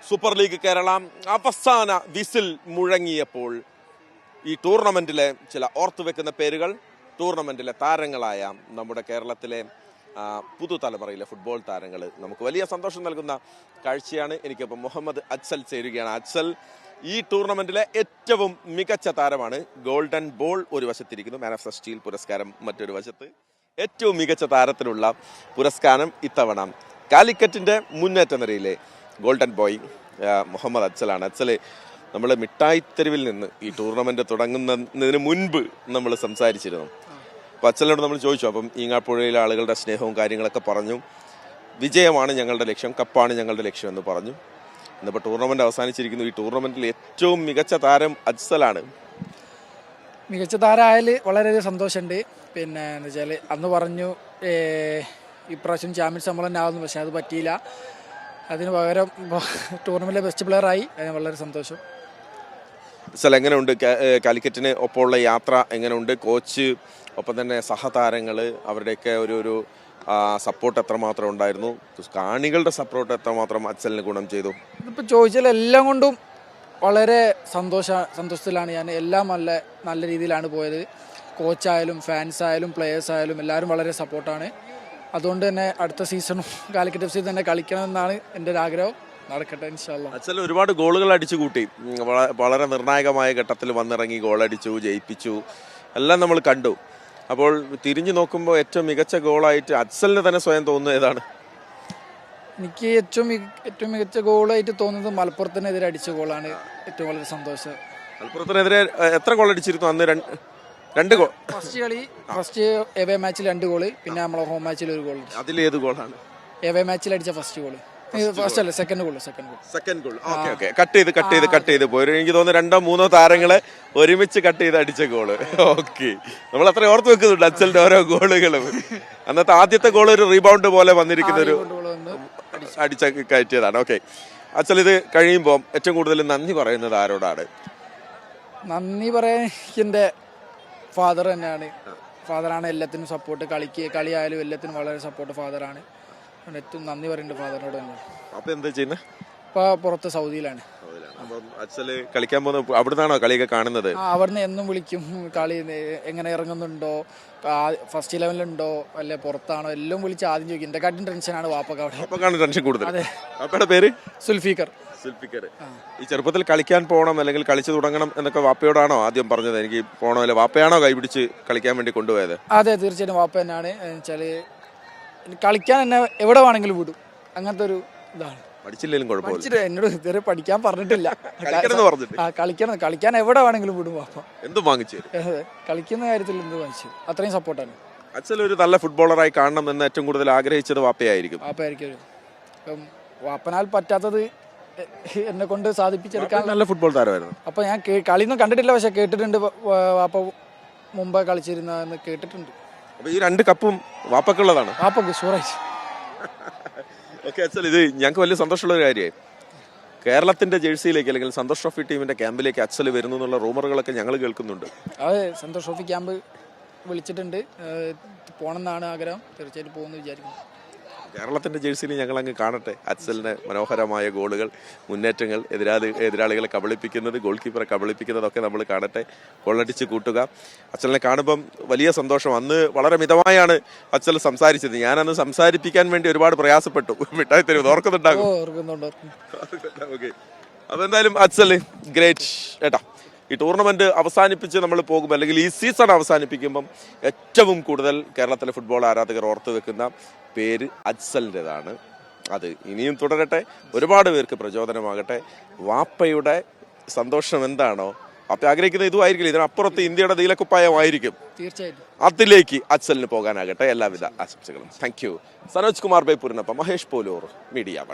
Super league Kerala അവസാന whistle മുഴങ്ങിയപ്പോൾ ഈ ടൂർണമെന്റിലെ ചില ഓർത്തുവെക്കുന്ന പേരുകൾ, ടൂർണമെന്റിലെ താരങ്ങളായ നമ്മുടെ കേരളത്തിലെ പുതുതലമുറയിലെ ഫുട്ബോൾ താരങ്ങൾ നമുക്ക് വലിയ സന്തോഷം നൽകുന്ന കാഴ്ചയാണ്. എനിക്കിപ്പോൾ മുഹമ്മദ് അജ്സൽ ചേരുകയാണ്. അജ്സൽ ഈ ടൂർണമെന്റിലെ ഏറ്റവും മികച്ച താരമാണ്. ഗോൾഡൻ ബോൾ ഒരു വശത്തിരിക്കുന്നു, മാൻ ഓഫ് ദ സ്റ്റീൽ പുരസ്കാരം മറ്റൊരു വശത്ത്. ഏറ്റവും മികച്ച താരത്തിനുള്ള പുരസ്കാരം ഇത്തവണ കാലിക്കറ്റിന്റെ മുന്നേറ്റ നിരയിലെ ഗോൾഡൻ ബോയ് മുഹമ്മദ് അജ്സലാണ്. അജ്സല് നമ്മൾ മിഠായിത്തെരുവിൽ നിന്ന് ഈ ടൂർണമെന്റ് തുടങ്ങുന്നതിന് മുൻപ് നമ്മൾ സംസാരിച്ചിരുന്നു. അപ്പോൾ അജ്സലിനോട് നമ്മൾ ചോദിച്ചു, അപ്പം ഈങ്ങാപ്പുഴയിലെ ആളുകളുടെ സ്നേഹവും കാര്യങ്ങളൊക്കെ പറഞ്ഞു. വിജയമാണ് ഞങ്ങളുടെ ലക്ഷ്യം, കപ്പാണ് ഞങ്ങളുടെ ലക്ഷ്യം എന്ന് പറഞ്ഞു. ഇന്നിപ്പോൾ ടൂർണമെന്റ് അവസാനിച്ചിരിക്കുന്നു. ഈ ടൂർണമെന്റിൽ ഏറ്റവും മികച്ച താരം അജ്സലാണ്. മികച്ച താരമായാൽ വളരെയധികം സന്തോഷമുണ്ട്. പിന്നെ എന്താ വെച്ചാൽ അന്ന് പറഞ്ഞു ഇപ്രാവശ്യം ചാമ്പ്യൻസ് നമ്മൾ തന്നെ ആവുന്നു, പക്ഷെ അത് പറ്റിയില്ല. അതിന് പകരം ടൂർണമെന്റിലെ ബെസ്റ്റ് പ്ലെയറായി. അതിന് വളരെ സന്തോഷം. അജ്സൽ എങ്ങനെയുണ്ട് കാലിക്കറ്റിന് ഒപ്പമുള്ള യാത്ര? എങ്ങനെയുണ്ട് കോച്ച്, ഒപ്പം തന്നെ സഹതാരങ്ങൾ, അവരുടെയൊക്കെ ഒരു സപ്പോർട്ട് എത്രമാത്രം ഉണ്ടായിരുന്നു? കാണികളുടെ സപ്പോർട്ട് എത്രമാത്രം അജ്സലിന് ഗുണം ചെയ്തു? ഇതിപ്പോൾ ചോദിച്ചാൽ എല്ലാം കൊണ്ടും വളരെ സന്തോഷത്തിലാണ് ഞാൻ. എല്ലാം നല്ല രീതിയിലാണ് പോയത്. കോച്ചായാലും ഫാൻസായാലും പ്ലെയേഴ്സായാലും എല്ലാവരും വളരെ സപ്പോർട്ടാണ്. അതുകൊണ്ട് തന്നെ അടുത്ത സീസണും കാലിക്കറ്റ് FC തന്നെ കളിക്കണമെന്നാണ് എൻ്റെ ഒരു ആഗ്രഹം. നടക്കട്ടെ ഇൻഷാല്ലാ. അജ്സൽ ഒരുപാട് ഗോളുകൾ അടിച്ചു കൂട്ടി. വളരെ നിർണായകമായ ഘട്ടത്തിൽ വന്നിറങ്ങി ഗോളടിച്ചു, ജയിപ്പിച്ചു, എല്ലാം നമ്മൾ കണ്ടു. അപ്പോൾ തിരിഞ്ഞു നോക്കുമ്പോൾ ഏറ്റവും മികച്ച ഗോളായിട്ട് അജ്സലിന് തന്നെ സ്വയം തോന്നുന്നത് ഏതാണ്? എനിക്ക് ഏറ്റവും മികച്ച ഗോളായിട്ട് തോന്നുന്നത് മലപ്പുറത്തിനെതിരെ അടിച്ച ഗോളാണ്. ഏറ്റവും വളരെ സന്തോഷം. മലപ്പുറത്തിനെതിരെ എത്ര ഗോൾ അടിച്ചിരുന്നു അന്ന്? രണ്ട് ഗോൾ. ഫസ്റ്റ് എവേ മാച്ചിൽ 2 ഗോള്, പിന്നെ നമ്മളെ ഹോം മാച്ചിൽ 1 ഗോൾ. അതിലേത് ഗോളാണ്? എവേ മാച്ചിൽ അടിച്ച ഫസ്റ്റ് ഗോള്. ഫസ്റ്റ് അല്ല, സെക്കൻഡ് ഗോൾ. കട്ട് ചെയ്ത് പോയി. എനിക്ക് തോന്നുന്നു 2-3 താരങ്ങളെ ഒരുമിച്ച് കട്ട് ചെയ്ത് അടിച്ച ഗോള്. ഓക്കെ, നമ്മൾ അത്ര ഓർത്ത് വെക്കുന്നുണ്ട് അജ്സലിന്റെ ഓരോ ഗോളുകളും. അന്നത്തെ ആദ്യത്തെ ഗോൾ ഒരു റീബൗണ്ട് പോലെ വന്നിരിക്കുന്ന ഒരു അടിച്ച കയറ്റിയതാണ്. ഓക്കെ അജ്സൽ, ഇത് കഴിയുമ്പോൾ ഏറ്റവും കൂടുതൽ നന്ദി പറയുന്നത് ആരോടാണ്? നന്ദി പറയാൻ എൻ്റെ ഫാദർ തന്നെയാണ്. ഫാദറാണ് എല്ലാത്തിനും സപ്പോർട്ട്. കളിയായാലും എല്ലാത്തിനും വളരെ സപ്പോർട്ട് ഫാദറാണ്. ഏറ്റവും നന്ദി പറയുന്നുണ്ട് ഫാദറിനോട് തന്നെ. അപ്പൊ എന്താ ചെയ്യുന്നത്? ഇപ്പൊ പുറത്ത് സൗദിയിലാണ്. അജ്സൽ കളിക്കാൻ പോകുന്ന അവിടുന്നാണോ കളിയൊക്കെ കാണുന്നത്? അവിടുന്ന് എന്നും വിളിക്കും. കളി എങ്ങനെ ഇറങ്ങുന്നുണ്ടോ, ഫസ്റ്റ് 11-ലുണ്ടോ, അല്ലെ പുറത്താണോ, എല്ലാം വിളിച്ച് ആദ്യം ചോദിക്കും. എന്റെ കാട്ടിയും ടെൻഷനാണ് വാപ്പക്ക് അവിടെ. വാപ്പക്കാണ് ടെൻഷൻ കൂടുതൽ. വാപ്പയുടെ പേര് സുൽഫീഖർ. ഈ ചെറുപ്പത്തിൽ കളിക്കാൻ പോകണം അല്ലെങ്കിൽ കളിച്ചു തുടങ്ങണം എന്നൊക്കെ വാപ്പയോടാണോ ആദ്യം പറഞ്ഞത്? എനിക്ക് പോകണോ, അല്ലെ വാപ്പയാണോ കൈപിടിച്ച് കളിക്കാൻ വേണ്ടി കൊണ്ടുപോയത്? അതെ, തീർച്ചയായിട്ടും വാപ്പ തന്നെയാണ്. വെച്ചാല് കളിക്കാൻ എന്നെ എവിടെ വേണമെങ്കിലും വിടും. അങ്ങനത്തെ ഒരു ഇതാണ്. പഠിച്ചില്ലെങ്കിലും കുഴപ്പമില്ല. എന്നോട് ഇതുവരെ പഠിക്കാൻ പറഞ്ഞിട്ടില്ല. കളിക്കാൻ എവിടെ വേണമെങ്കിലും വിടും വാപ്പ. എന്തും വാങ്ങിച്ചു, കളിക്കുന്ന കാര്യത്തിൽ എന്ത് വാങ്ങിച്ചു. അത്രയും സപ്പോർട്ടാണ്. അജ്സൽ ഒരു നല്ല ഫുട്ബോളറായി കാണണം എന്ന് ഏറ്റവും കൂടുതൽ ആഗ്രഹിച്ചത് വാപ്പയായിരിക്കും. ഇപ്പം വാപ്പനാൽ പറ്റാത്തത് എന്നെ കൊണ്ട് സാധിപ്പിച്ചെടുക്കാൻ. നല്ല ഫുട്ബോൾ താരമായിരുന്നു. അപ്പൊ ഞാൻ കളിയൊന്നും കണ്ടിട്ടില്ല, പക്ഷെ കേട്ടിട്ടുണ്ട്. വാപ്പ മുമ്പ് കളിച്ചിരുന്ന കേട്ടിട്ടുണ്ട്. അപ്പൊ ഈ 2 കപ്പും വാപ്പക്കുള്ളതാണ്? വാപ്പക്ക് ഷുവറായി. ഓക്കെ അജ്സൽ, ഇത് ഞങ്ങൾക്ക് വലിയ സന്തോഷമുള്ള ഒരു കാര്യമായി. കേരളത്തിന്റെ ജേഴ്സിയിലേക്ക് അല്ലെങ്കിൽ സന്തോഷ് ട്രോഫി ടീമിന്റെ ക്യാമ്പിലേക്ക് അജ്സൽ വരുന്നു എന്നുള്ള റൂമറുകളൊക്കെ ഞങ്ങൾ കേൾക്കുന്നുണ്ട്. അതെ, സന്തോഷ് ട്രോഫി ക്യാമ്പ് വിളിച്ചിട്ടുണ്ട്. പോകണമെന്നാണ് ആഗ്രഹം. തീർച്ചയായിട്ടും പോകുമെന്ന് വിചാരിക്കുന്നു. കേരളത്തിന്റെ ജേഴ്സിയിൽ ഞങ്ങൾ അങ്ങ് കാണട്ടെ അജ്സലിന്റെ മനോഹരമായ ഗോളുകൾ, മുന്നേറ്റങ്ങൾ, എതിരാളികളെ കബളിപ്പിക്കുന്നത്, ഗോൾ കീപ്പറെ കബളിപ്പിക്കുന്നതൊക്കെ നമ്മൾ കാണട്ടെ. ഗോളടിച്ച് കൂട്ടുക. അജ്സലിനെ കാണുമ്പം വലിയ സന്തോഷം. അന്ന് വളരെ മിതമായാണ് അജ്സൽ സംസാരിച്ചത്. ഞാനന്ന് സംസാരിപ്പിക്കാൻ വേണ്ടി ഒരുപാട് പ്രയാസപ്പെട്ടു. മിഠായി തരും, ഓർക്കുന്നുണ്ടാകും. ഓക്കെ, അതെന്തായാലും അജ്സൽ ഗ്രേറ്റ് ഏട്ടാ. ഈ ടൂർണമെന്റ് അവസാനിപ്പിച്ച് നമ്മൾ പോകുമ്പോൾ, അല്ലെങ്കിൽ ഈ സീസൺ അവസാനിപ്പിക്കുമ്പം ഏറ്റവും കൂടുതൽ കേരളത്തിലെ ഫുട്ബോൾ ആരാധകർ ഓർത്തു വെക്കുന്ന പേര് അജ്സലിൻ്റെതാണ്. അത് ഇനിയും തുടരട്ടെ, ഒരുപാട് പേർക്ക് പ്രചോദനമാകട്ടെ. വാപ്പയുടെ സന്തോഷം എന്താണോ വാപ്പ ആഗ്രഹിക്കുന്നത് ഇതും ആയിരിക്കില്ല, ഇതിനപ്പുറത്ത് ഇന്ത്യയുടെ നീലക്കുപ്പായമായിരിക്കും. തീർച്ചയായിട്ടും അതിലേക്ക് അജ്സലിന് പോകാനാകട്ടെ. എല്ലാവിധ ആശംസകളും. Thank you. സനോജ് കുമാർ ബേപ്പൂരിനൊപ്പം മഹേഷ് പോലൂർ, മീഡിയ 1.